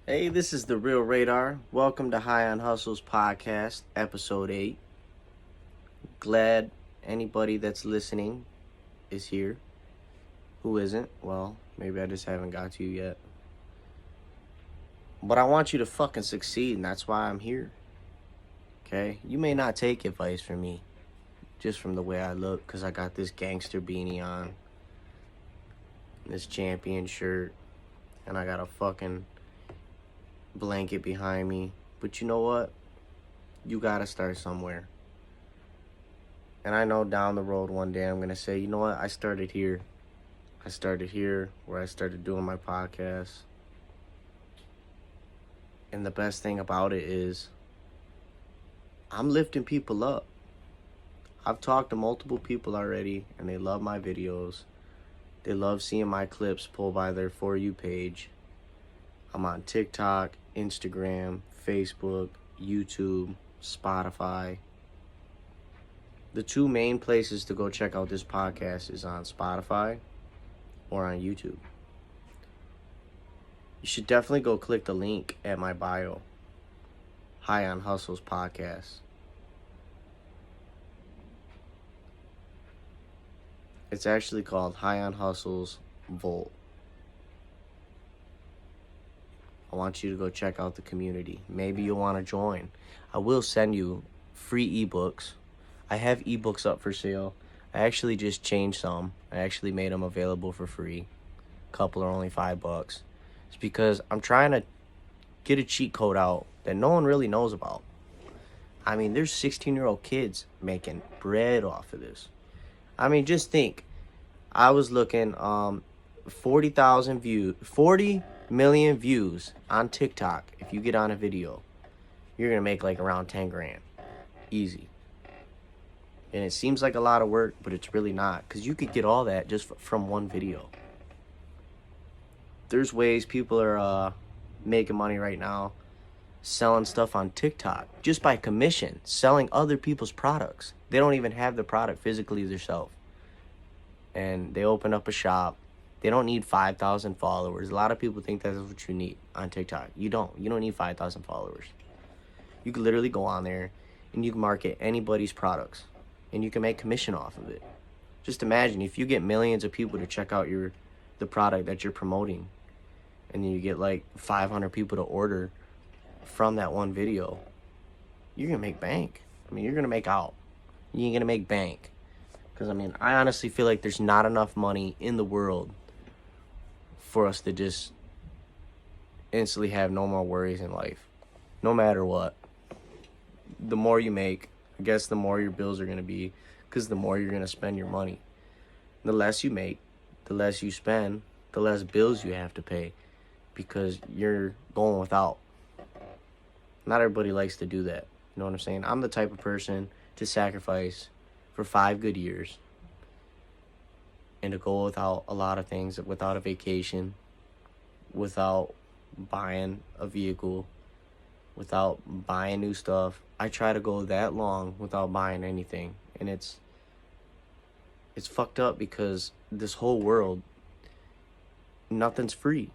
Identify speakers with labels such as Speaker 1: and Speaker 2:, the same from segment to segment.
Speaker 1: Hey, this is the Real Radar. Welcome to High on Hustle's podcast, episode 8. Glad anybody that's listening is here. Who isn't? Well, maybe I just haven't got to you yet. But I want you to fucking succeed, and that's why I'm here. Okay? You may not take advice from me just from the way I look, because I got this gangster beanie on, this champion shirt, and I got a fucking blanket behind me. But you know what? You gotta start somewhere. And I know down the road one day I'm gonna say, you know what? I started here. I started here where I started doing my podcast. And the best thing about it is I'm lifting people up. I've talked to multiple people already and they love my videos. They love seeing my clips pull by their For You page. I'm on TikTok, Instagram, Facebook, YouTube, Spotify. The two main places to go check out this podcast is on Spotify or on YouTube. You should definitely go click the link at my bio. High on Hustle's podcast. It's actually called High on Hustle's Volt. I want you to go check out the community. Maybe you'll want to join. I will send you free ebooks. I have ebooks up for sale. I actually just changed some. I actually made them available for free. A couple are only $5. It's because I'm trying to get a cheat code out that no one really knows about. I mean, there's 16-year-old kids making bread off of this. I mean, just think. I was looking, 40 million views on TikTok. If you get on a video, you're going to make like around 10 grand. Easy. And it seems like a lot of work, but it's really not. Because you could get all that just from one video. There's ways people are making money right now selling stuff on TikTok. Just by commission. Selling other people's products. They don't even have the product physically themselves. And they open up a shop. They don't need 5,000 followers. A lot of people think that's what you need on TikTok. You don't. You don't need 5,000 followers. You can literally go on there and you can market anybody's products. And you can make commission off of it. Just imagine if you get millions of people to check out the product that you're promoting. And then you get like 500 people to order from that one video. You're going to make bank. I mean, you're going to make out. You ain't going to make bank. Because, I mean, I honestly feel like there's not enough money in the world for us to just instantly have no more worries in life. No matter what. The more you make, I guess the more your bills are going to be. Because the more you're going to spend your money. The less you make, the less you spend, the less bills you have to pay. Because you're going without. Not everybody likes to do that. You know what I'm saying? I'm the type of person to sacrifice for 5 good years and to go without a lot of things, without a vacation, without buying a vehicle, without buying new stuff. I try to go that long without buying anything, and it's fucked up because this whole world, nothing's free.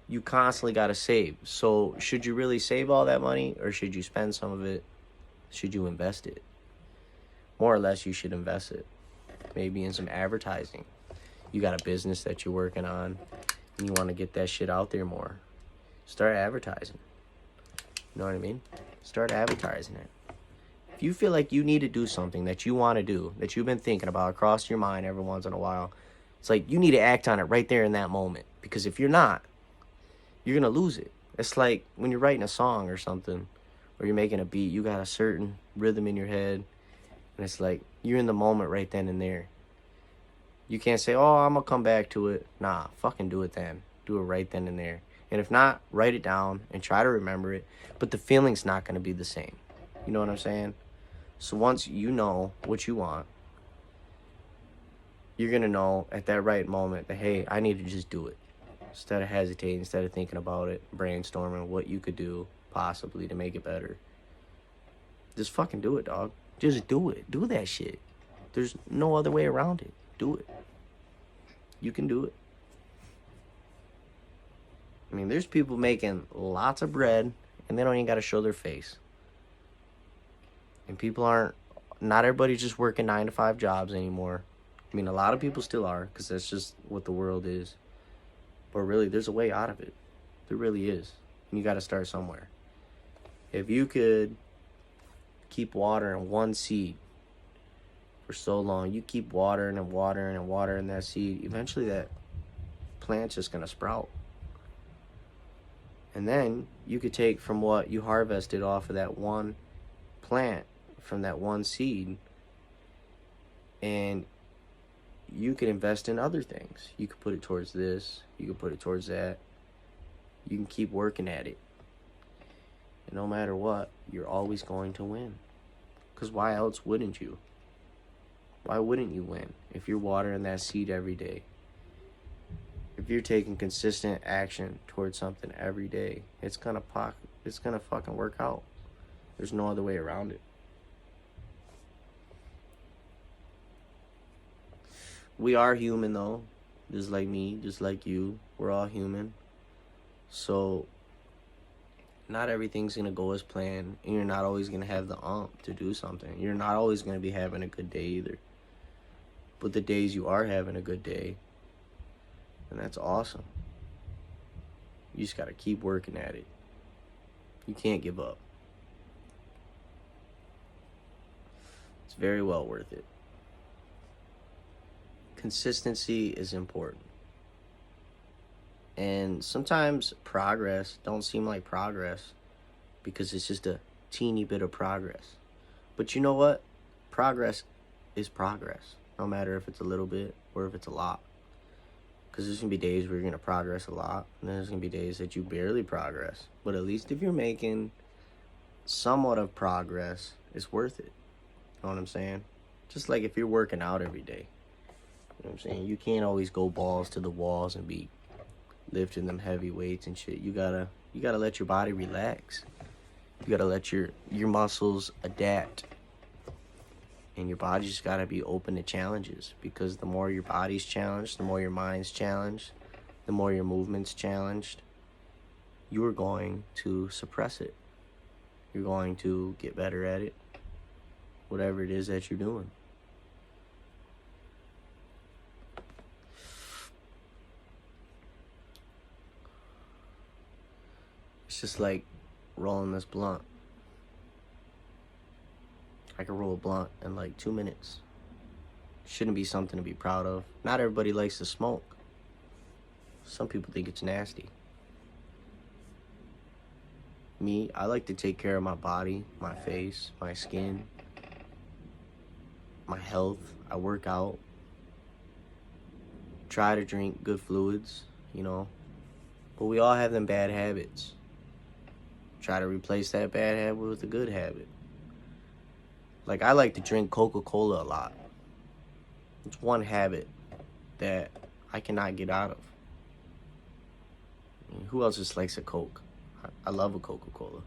Speaker 1: You constantly got to save. So should you really save all that money, or should you spend some of it? Should you invest it? More or less, you should invest it. Maybe in some advertising. You got a business that you're working on, and you want to get that shit out there more. Start advertising. You know what I mean? Start advertising it. If you feel like you need to do something that you want to do, that you've been thinking about across your mind every once in a while, it's like you need to act on it right there in that moment. Because if you're not, you're going to lose it. It's like when you're writing a song or something, or you're making a beat, you got a certain rhythm in your head. And it's like, you're in the moment right then and there. You can't say, oh, I'm going to come back to it. Nah, fucking do it then. Do it right then and there. And if not, write it down and try to remember it. But the feeling's not going to be the same. You know what I'm saying? So once you know what you want, you're going to know at that right moment that, hey, I need to just do it. Instead of hesitating, instead of thinking about it, brainstorming what you could do possibly to make it better. Just fucking do it, dog. Just do it. Do that shit. There's no other way around it. Do it. You can do it. I mean, there's people making lots of bread and they don't even got to show their face. And not everybody's just working 9 to 5 jobs anymore. I mean, a lot of people still are, because that's just what the world is. But really, there's a way out of it. There really is. And you got to start somewhere. If you could keep watering one seed for so long, you keep watering and watering and watering that seed, eventually that plant's just going to sprout. And then you could take from what you harvested off of that one plant, from that one seed, and you can invest in other things. You could put it towards this, you could put it towards that. You can keep working at it. And no matter what, you're always going to win. Because why else wouldn't you? Why wouldn't you win if you're watering that seed every day? If you're taking consistent action towards something every day, it's gonna fucking work out. There's no other way around it. We are human though, just like me, just like you. We're all human. So not everything's gonna go as planned, and you're not always gonna have the to do something. You're not always gonna be having a good day either. But the days you are having a good day, and that's awesome. You just gotta keep working at it. You can't give up. It's very well worth it. Consistency is important. And sometimes progress don't seem like progress because it's just a teeny bit of progress. But you know what? Progress is progress, no matter if it's a little bit or if it's a lot. Because there's going to be days where you're going to progress a lot, and there's going to be days that you barely progress. But at least if you're making somewhat of progress, it's worth it. You know what I'm saying? Just like if you're working out every day. You know what I'm saying? You can't always go balls to the walls and be lifting them heavy weights and shit. You gotta let your body relax. You gotta let your muscles adapt. And your body just gotta be open to challenges, because the more your body's challenged, the more your mind's challenged, the more your movement's challenged, you're going to suppress it. You're going to get better at it, whatever it is that you're doing. It's just like rolling this blunt. I can roll a blunt in like 2 minutes. Shouldn't be something to be proud of. Not everybody likes to smoke. Some people think it's nasty. Me, I like to take care of my body, my face, my skin, my health. I work out. Try to drink good fluids, you know. But we all have them bad habits. Try to replace that bad habit with a good habit. Like, I like to drink Coca-Cola a lot. It's one habit that I cannot get out of. I mean, who else just likes a Coke? I love a Coca-Cola.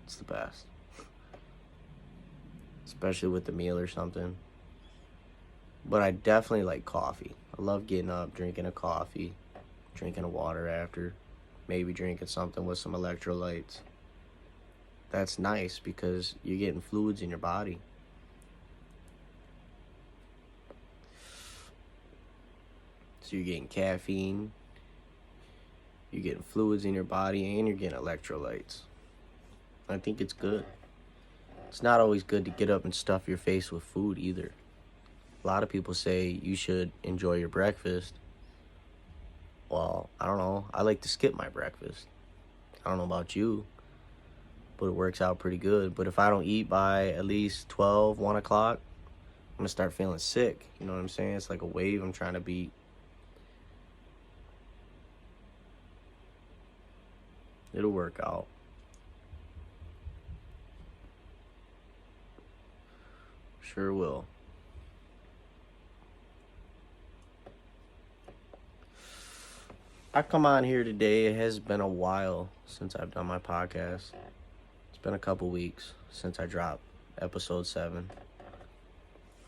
Speaker 1: It's the best. Especially with the meal or something. But I definitely like coffee. I love getting up, drinking a coffee, drinking a water after, maybe drinking something with some electrolytes. That's nice because you're getting fluids in your body. So you're getting caffeine, you're getting fluids in your body, and you're getting electrolytes. I think it's good. It's not always good to get up and stuff your face with food either. A lot of people say you should enjoy your breakfast. Well, I don't know. I like to skip my breakfast. I don't know about you, but it works out pretty good. But if I don't eat by at least 12, 1 o'clock, I'm going to start feeling sick. You know what I'm saying? It's like a wave I'm trying to beat. It'll work out. Sure will. I come on here today. It has been a while since I've done my podcast. It's been a couple weeks since I dropped episode 7.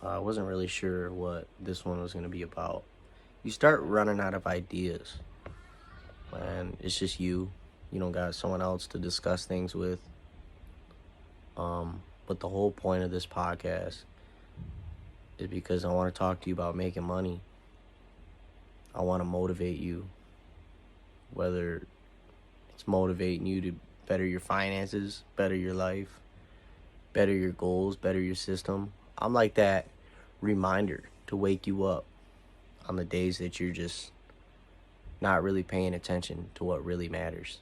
Speaker 1: I wasn't really sure what this one was going to be about. You start running out of ideas. and it's just you. You don't got someone else to discuss things with. But the whole point of this podcast is because I want to talk to you about making money. I want to motivate you, whether it's motivating you to better your finances, better your life, better your goals, better your system. I'm like that reminder to wake you up on the days that you're just not really paying attention to what really matters.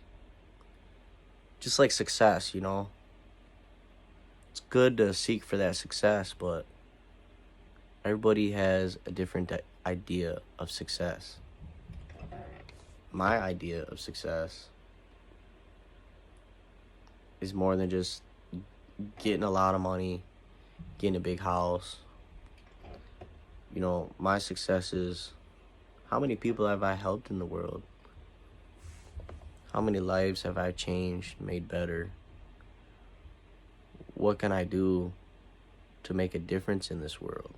Speaker 1: Just like success, you know. It's good to seek for that success, but everybody has a different idea of success. My idea of success is more than just getting a lot of money, getting a big house. You know, my success is how many people have I helped in the world? How many lives have I changed, made better? What can I do to make a difference in this world?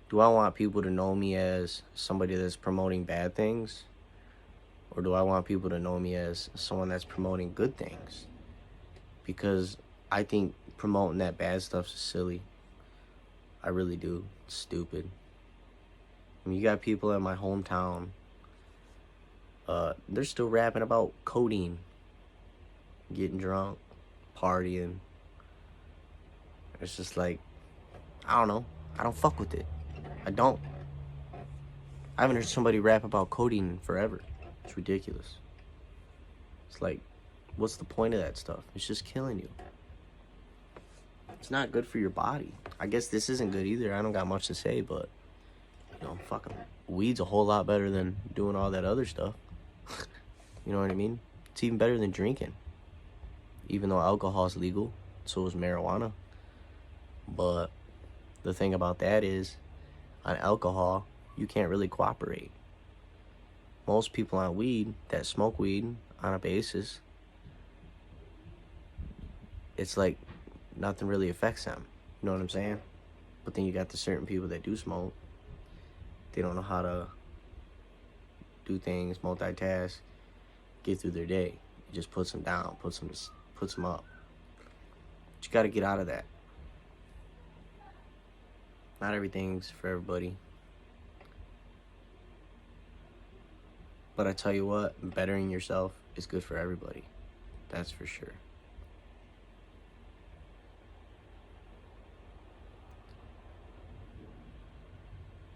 Speaker 1: Do I want people to know me as somebody that's promoting bad things? Or do I want people to know me as someone that's promoting good things? Because I think promoting that bad stuff is silly. I really do. It's stupid. I mean, you got people in my hometown, they're still rapping about codeine, getting drunk, partying. It's just like, I don't know. I don't fuck with it. I don't. I haven't heard somebody rap about codeine in forever. It's ridiculous. It's like, what's the point of that stuff? It's just killing you. It's not good for your body. I guess this isn't good either. I don't got much to say, but, you know, fucking weed's a whole lot better than doing all that other stuff. You know what I mean? It's even better than drinking. Even though alcohol is legal, so is marijuana. But the thing about that is, on alcohol, you can't really cooperate. Most people on weed that smoke weed on a basis, it's like nothing really affects them. You know what I'm saying? But then you got the certain people that do smoke. They don't know how to do things, multitask, get through their day. It just puts them down, puts them up. But you got to get out of that. Not everything's for everybody. But I tell you what, bettering yourself is good for everybody. That's for sure.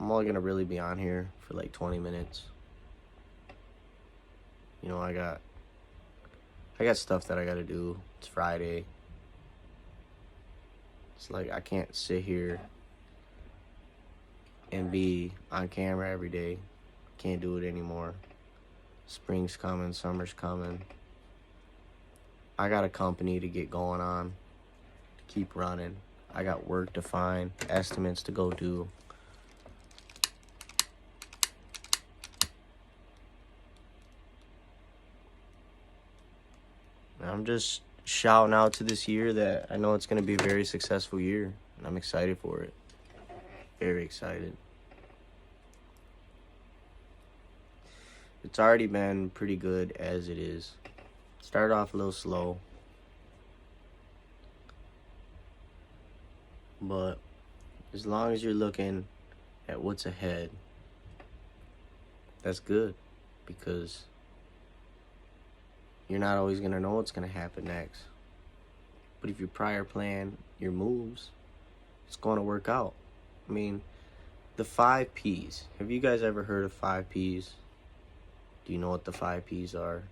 Speaker 1: I'm only gonna really be on here for like 20 minutes. You know, I got stuff that I gotta do. It's Friday. It's like I can't sit here and be on camera every day. Can't do it anymore. Spring's coming, summer's coming. I got a company to get going on, to keep running. I got work to find, estimates to go do. I'm just shouting out to this year that I know it's going to be a very successful year, and I'm excited for it. Very excited. It's already been pretty good as it is. Started off a little slow, but as long as you're looking at what's ahead, that's good, because you're not always going to know what's going to happen next. But if you prior plan your moves, it's going to work out. I mean, the 5 P's. Have you guys ever heard of 5 P's? Do you know what the 5 P's are?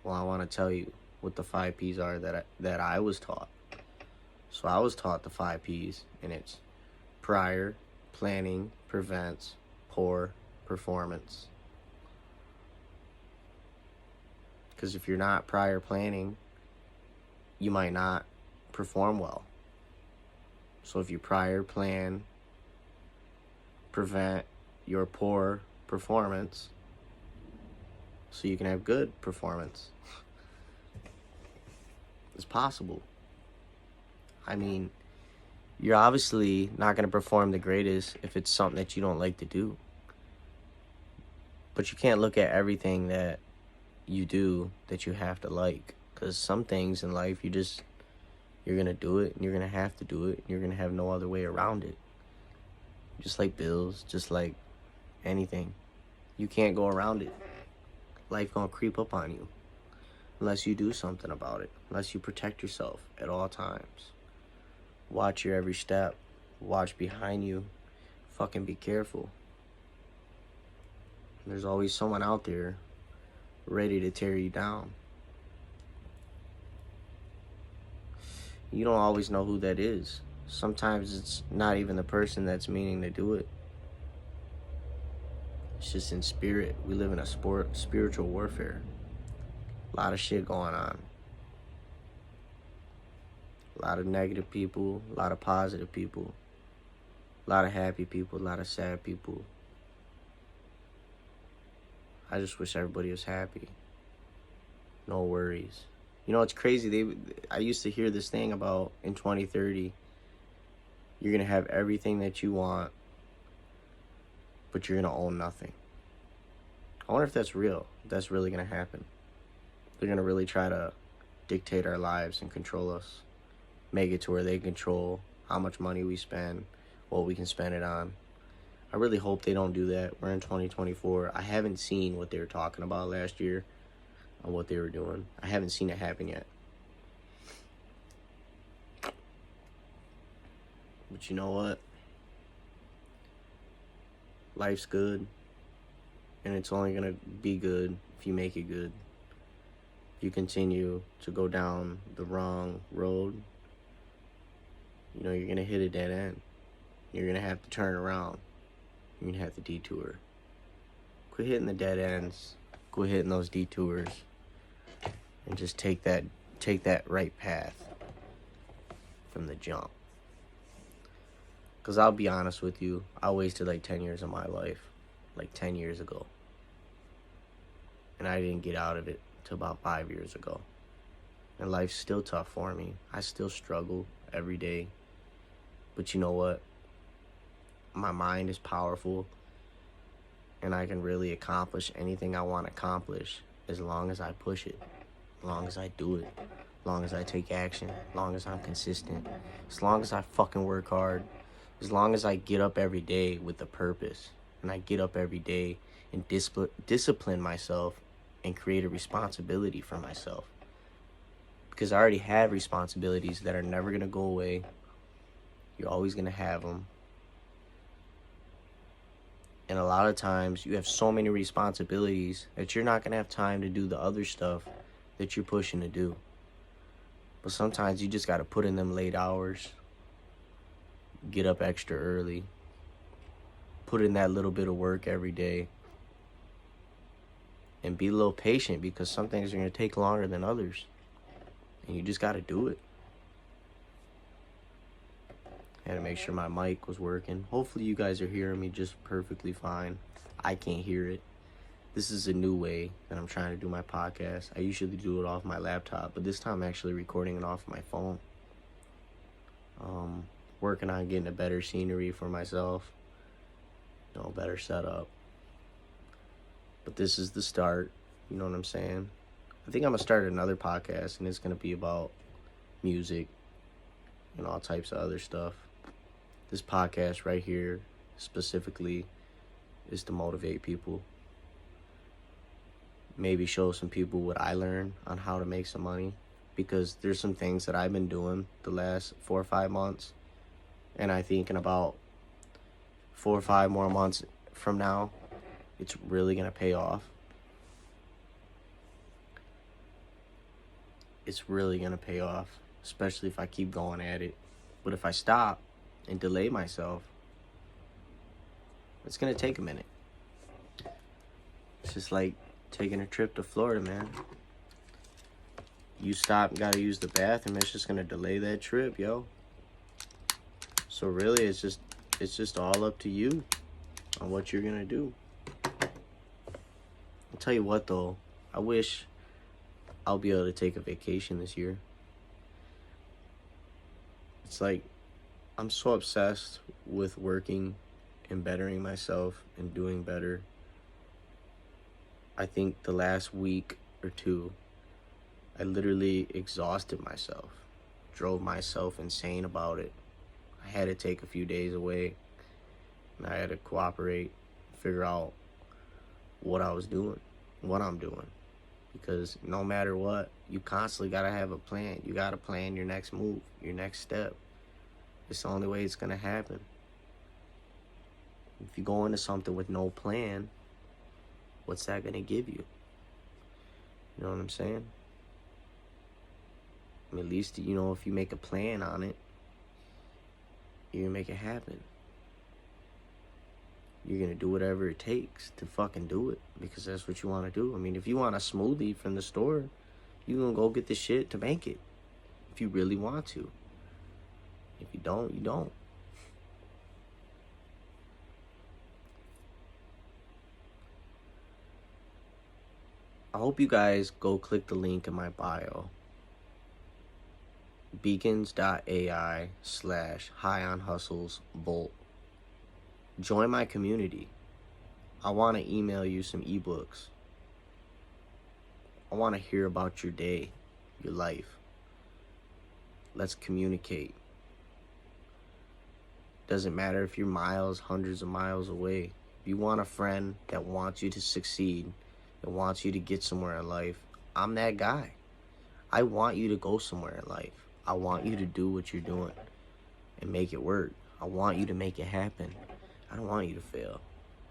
Speaker 1: Well, I want to tell you what the 5 P's are that I was taught. So I was taught the 5 P's, and it's prior, planning, prevents, poor, performance. Because if you're not prior planning, you might not perform well. So if you prior plan, prevent your poor performance, so you can have good performance. It's possible. I mean, you're obviously not going to perform the greatest if it's something that you don't like to do. But you can't look at everything that you do that you have to like. Because some things in life, you're going to do it, and you're going to have to do it, and you're going to have no other way around it. Just like bills, just like anything. You can't go around it. Life going to creep up on you unless you do something about it, unless you protect yourself at all times. Watch your every step. Watch behind you. Fucking be careful. There's always someone out there ready to tear you down. You don't always know who that is. Sometimes it's not even the person that's meaning to do it. It's just in spirit. We live in a spiritual warfare. A lot of shit going on. A lot of negative people, a lot of positive people, a lot of happy people, a lot of sad people. I just wish everybody was happy. No worries. You know, it's crazy. I used to hear this thing about in 2030, you're going to have everything that you want, but you're going to own nothing. I wonder if that's real. If that's really going to happen. They're going to really try to dictate our lives and control us. Make it to where they control how much money we spend, what we can spend it on. I really hope they don't do that. We're in 2024. I haven't seen what they were talking about last year on what they were doing. I haven't seen it happen yet. But you know what? Life's good. And it's only going to be good if you make it good. If you continue to go down the wrong road, you know, you're going to hit a dead end. You're going to have to turn around. You're going to have to detour. Quit hitting the dead ends. Quit hitting those detours. And just take that right path from the jump. Because I'll be honest with you, I wasted like 10 years of my life, like 10 years ago. And I didn't get out of it till about 5 years ago. And life's still tough for me. I still struggle every day. But you know what? My mind is powerful. And I can really accomplish anything I want to accomplish as long as I push it. As long as I do it. As long as I take action. As long as I'm consistent. As long as I fucking work hard. As long as I get up every day with a purpose. And I get up every day and discipline myself and create a responsibility for myself. Because I already have responsibilities that are never going to go away. You're always going to have them. And a lot of times you have so many responsibilities that you're not going to have time to do the other stuff that you're pushing to do. But sometimes you just got to put in them late hours. Get up extra early. Put in that little bit of work every day. And be a little patient because some things are going to take longer than others. And you just got to do it. I had to make sure my mic was working. Hopefully you guys are hearing me just perfectly fine. I can't hear it. This is a new way that I'm trying to do my podcast. I usually do it off my laptop, but this time I'm actually recording it off my phone. Working on getting a better scenery for myself. You know, better setup. But this is the start. You know what I'm saying? I think I'm going to start another podcast, and it's going to be about music and all types of other stuff. This podcast right here specifically is to motivate people. Maybe show some people what I learned on how to make some money. Because there's some things that I've been doing the last 4 or 5 months. And I think in about 4 or 5 more months from now, it's really going to pay off. It's really going to pay off. Especially if I keep going at it. But if I stop and delay myself, it's going to take a minute. It's just like taking a trip to Florida, man. You stop and gotta use the bathroom, it's just gonna delay that trip, yo. So really, it's just all up to you on what you're gonna do. I'll tell you what, though. I wish I'll be able to take a vacation this year. It's like, I'm so obsessed with working and bettering myself and doing better. I think the last week or two, I literally exhausted myself, drove myself insane about it. I had to take a few days away, and I had to cooperate, figure out what I was doing, what I'm doing. Because no matter what, you constantly gotta have a plan. You gotta plan your next move, your next step. It's the only way it's gonna happen. If you go into something with no plan, what's that gonna give you? You know what I'm saying? I mean, at least, you know, if you make a plan on it, you're gonna make it happen. You're gonna do whatever it takes to fucking do it, because that's what you wanna do. I mean, if you want a smoothie from the store, you gonna go get the shit to make it, if you really want to. If you don't, you don't. I hope you guys go click the link in my bio. beacons.ai/HighOnHustlePodcast. Join my community. I want to email you some ebooks. I want to hear about your day, your life. Let's communicate. Doesn't matter if you're miles, hundreds of miles away. If you want a friend that wants you to succeed, that wants you to get somewhere in life, I'm that guy. I want you to go somewhere in life. I want you to do what you're doing and make it work. I want you to make it happen. I don't want you to fail.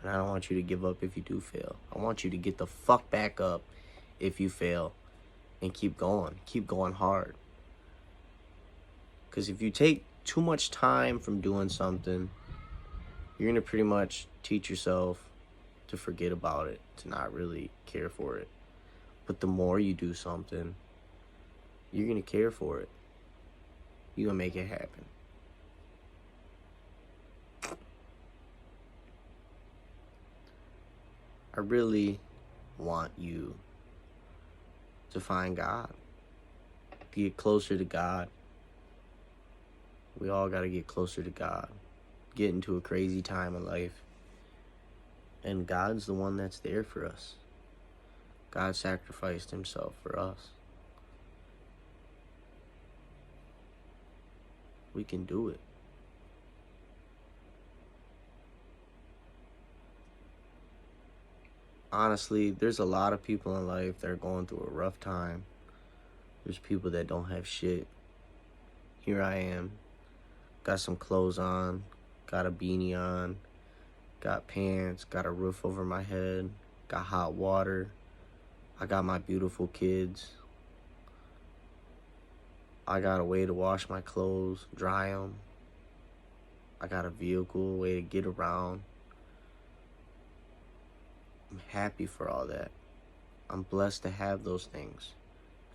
Speaker 1: And I don't want you to give up if you do fail. I want you to get the fuck back up if you fail and keep going. Keep going hard. Because if you take too much time from doing something, you're going to pretty much teach yourself to forget about it, to not really care for it. But the more you do something, you're going to care for it. You're going to make it happen. I really want you to find God, to get closer to God. We all got to get closer to God, get into a crazy time in life. And God's the one that's there for us. God sacrificed himself for us. We can do it. Honestly, there's a lot of people in life that are going through a rough time. There's people that don't have shit. Here I am. Got some clothes on. Got a beanie on. Got pants. Got a roof over my head. Got hot water. I got my beautiful kids. I got a way to wash my clothes, dry them. I got a vehicle, a way to get around. I'm happy for all that. I'm blessed to have those things.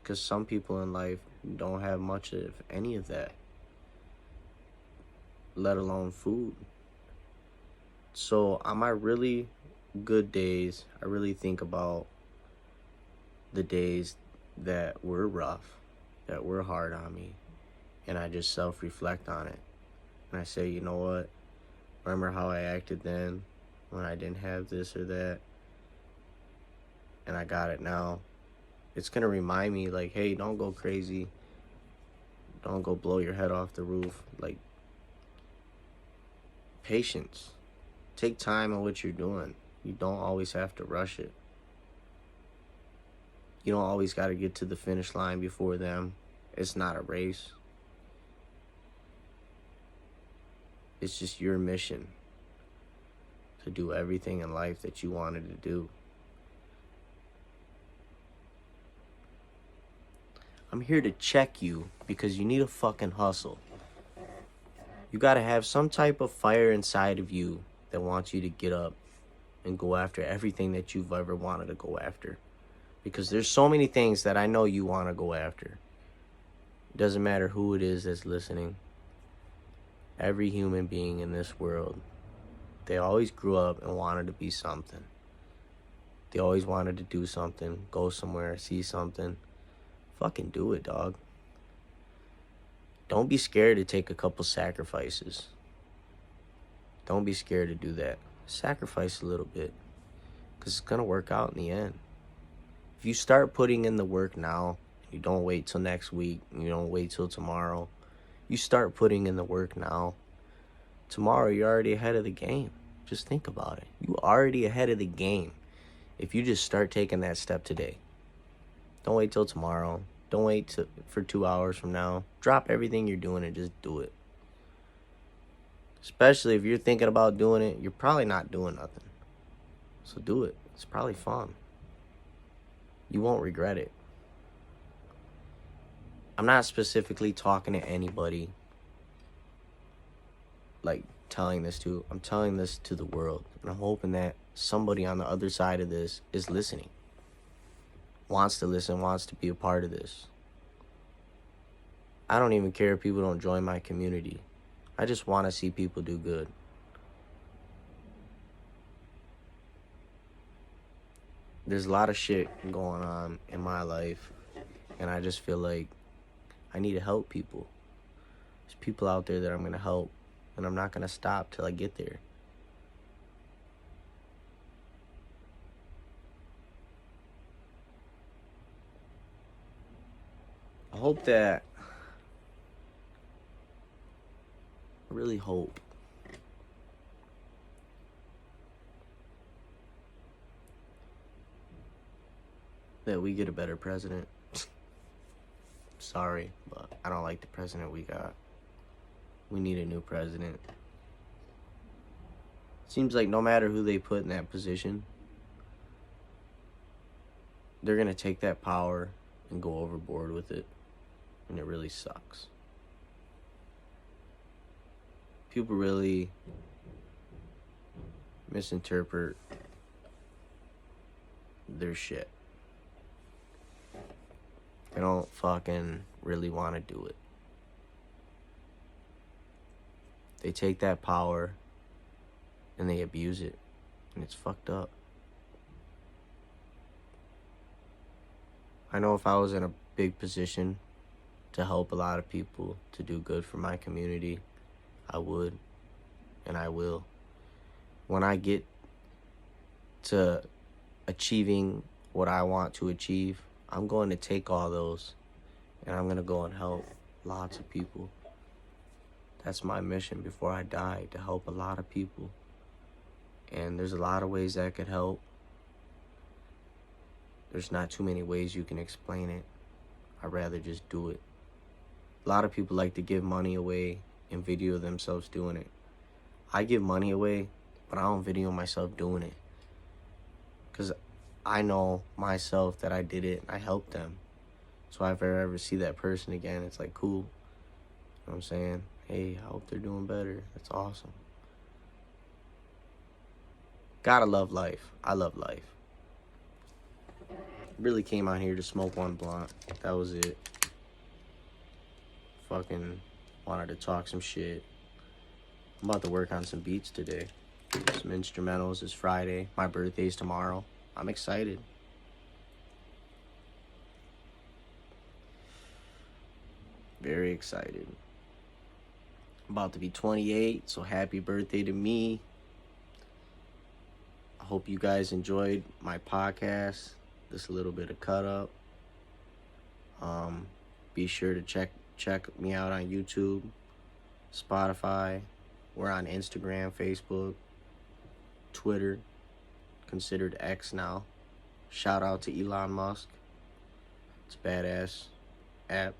Speaker 1: Because some people in life don't have much of any of that, let alone food. So on my really good days, I really think about the days that were rough, that were hard on me, and I just self-reflect on it. And I say, you know what? Remember how I acted then when I didn't have this or that? And I got it now. It's going to remind me, like, hey, don't go crazy. Don't go blow your head off the roof. Like, patience. Take time on what you're doing. You don't always have to rush it. You don't always got to get to the finish line before them. It's not a race. It's just your mission to do everything in life that you wanted to do. I'm here to check you because you need a fucking hustle. You gotta have some type of fire inside of you that wants you to get up and go after everything that you've ever wanted to go after. Because there's so many things that I know you want to go after. It doesn't matter who it is that's listening. Every human being in this world, they always grew up and wanted to be something. They always wanted to do something, go somewhere, see something. Fucking do it, dog. Don't be scared to take a couple sacrifices. Don't be scared to do that. Sacrifice a little bit, because it's going to work out in the end. If you start putting in the work now, you don't wait till next week, you don't wait till tomorrow, you start putting in the work now, tomorrow you're already ahead of the game. Just think about it. You're already ahead of the game if you just start taking that step today. Don't wait till tomorrow. Don't wait for 2 hours from now. Drop everything you're doing and just do it. Especially if you're thinking about doing it, you're probably not doing nothing. So do it. It's probably fun. You won't regret it. I'm not specifically talking to anybody, like telling this to. I'm telling this to the world. And I'm hoping that somebody on the other side of this is listening. Wants to listen, wants to be a part of this. I don't even care if people don't join my community. I just want to see people do good. There's a lot of shit going on in my life, and I just feel like I need to help people. There's people out there that I'm going to help, and I'm not going to stop till I get there. I hope that, I really hope that we get a better president. Sorry, but I don't like the president we got. We need a new president. Seems like no matter who they put in that position, they're going to take that power and go overboard with it. And it really sucks. People really misinterpret their shit. They don't fucking really want to do it. They take that power and they abuse it. And it's fucked up. I know if I was in a big position to help a lot of people, to do good for my community, I would, and I will. When I get to achieving what I want to achieve, I'm going to take all those and I'm going to go and help lots of people. That's my mission before I die, to help a lot of people. And there's a lot of ways that could help. There's not too many ways you can explain it. I'd rather just do it. A lot of people like to give money away and video themselves doing it. I give money away, but I don't video myself doing it. Because I know myself that I did it and I helped them. So if I ever see that person again, it's like, cool. You know what I'm saying? Hey, I hope they're doing better. That's awesome. Gotta love life. I love life. Really came out here to smoke one blunt. That was it. Fucking wanted to talk some shit. I'm about to work on some beats today. Some instrumentals. It's Friday. My birthday's tomorrow. I'm excited. Very excited. I'm about to be 28, so happy birthday to me. I hope you guys enjoyed my podcast. This little bit of cut up. Be sure to check me out on YouTube, Spotify. We're on Instagram, Facebook, Twitter, considered X now. Shout out to Elon Musk. It's a badass app.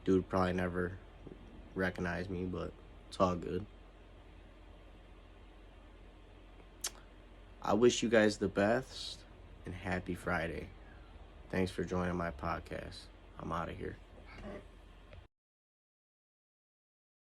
Speaker 1: Dude probably never recognized me, but it's all good. I wish you guys the best and happy Friday. Thanks for joining my podcast. I'm out of here.